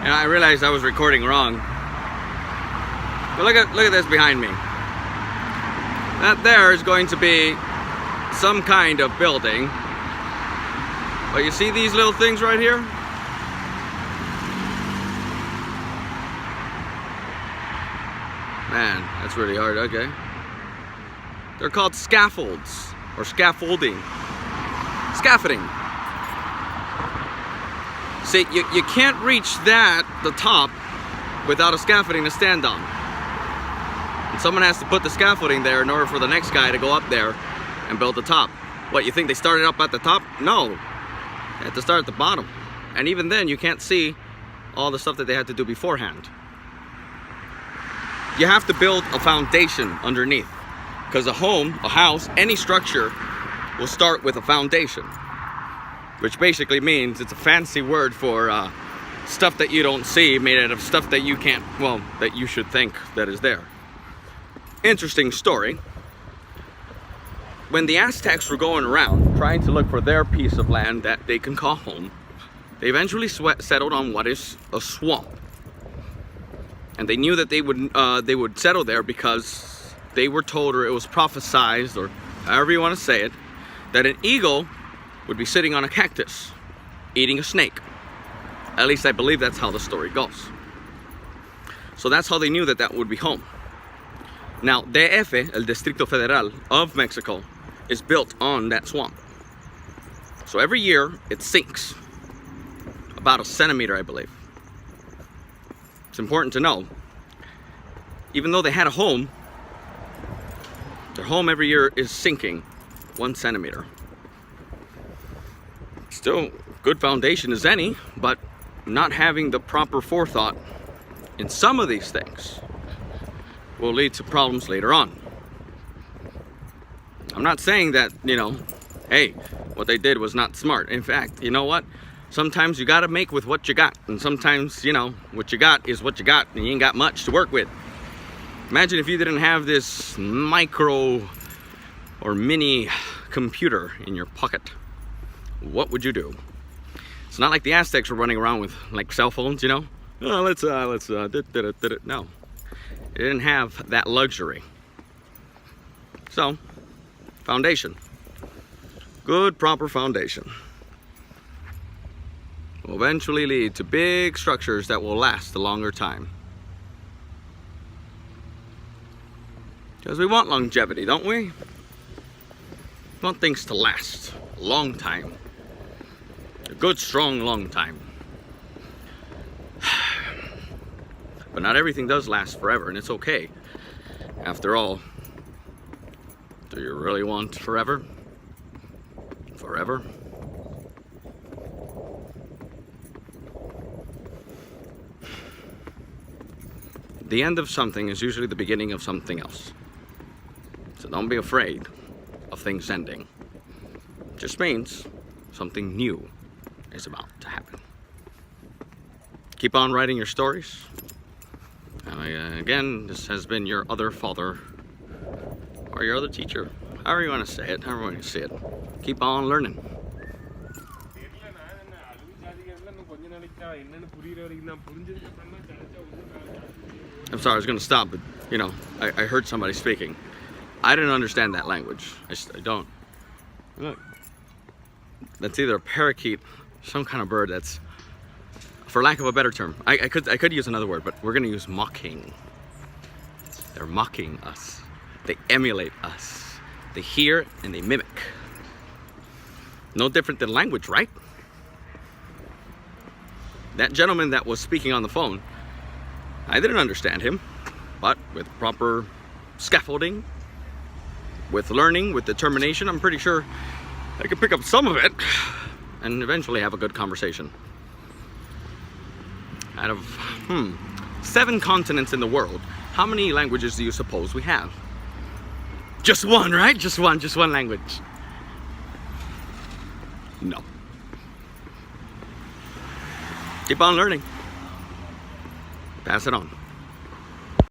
And I realized I was recording wrong. But look at this behind me. That there is going to be some kind of building. But you see these little things right here? Man, that's really hard. Okay. They're called scaffolds or scaffolding. Scaffolding. See, you can't reach the top, without a scaffolding to stand on. And someone has to put the scaffolding there in order for the next guy to go up there and build the top. What, you think they started up at the top? No. They had to start at the bottom. And even then, you can't see all the stuff that they had to do beforehand. You have to build a foundation underneath. Because a home, a house, any structure will start with a foundation. Which basically means it's a fancy word for stuff that you don't see, made out of stuff that you can't, well, that you should think that is there. Interesting story. When the Aztecs were going around trying to look for their piece of land that they can call home, they eventually settled on what is a swamp. And they knew that they would settle there because they were told, or it was prophesized, or however you want to say it, that an eagle would be sitting on a cactus eating a snake. At least I believe that's how the story goes. So that's how they knew that that would be home. Now, DF, el Distrito Federal of Mexico, is built on that swamp. So every year it sinks about a centimeter, I believe. It's important to know, even though they had a home, their home every year is sinking 1 centimeter. Still good foundation as any, but not having the proper forethought in some of these things will lead to problems later on. I'm not saying that, hey, what they did was not smart. In fact, you know what? Sometimes you gotta make with what you got. And sometimes, what you got is what you got, and you ain't got much to work with. Imagine if you didn't have this micro or mini computer in your pocket. What would you do? It's not like the Aztecs were running around with like cell phones, Oh, no. They didn't have that luxury. So, foundation. Good, proper foundation will eventually lead to big structures that will last a longer time. Because we want longevity, don't we? We want things to last a long time. A good, strong, long time. But not everything does last forever, and it's okay. After all, do you really want forever? Forever? The end of something is usually the beginning of something else. So don't be afraid of things ending. It just means something new is about to happen. Keep on writing your stories. And again, this has been your other father or your other teacher. However you want to say it, however you want to see it. Keep on learning. I'm sorry, I was going to stop, but I heard somebody speaking. I didn't understand that language. I don't. Look, that's either a parakeet, some kind of bird that's, for lack of a better term, I could use another word, but we're going to use mocking. They're mocking us. They emulate us. They hear and they mimic. No different than language, right? That gentleman that was speaking on the phone, I didn't understand him, but with proper scaffolding, with learning, with determination, I'm pretty sure I could pick up some of it and eventually have a good conversation. Out of 7 continents in the world, how many languages do you suppose we have? Just one, right? Just one language. No. Keep on learning. Pass it on.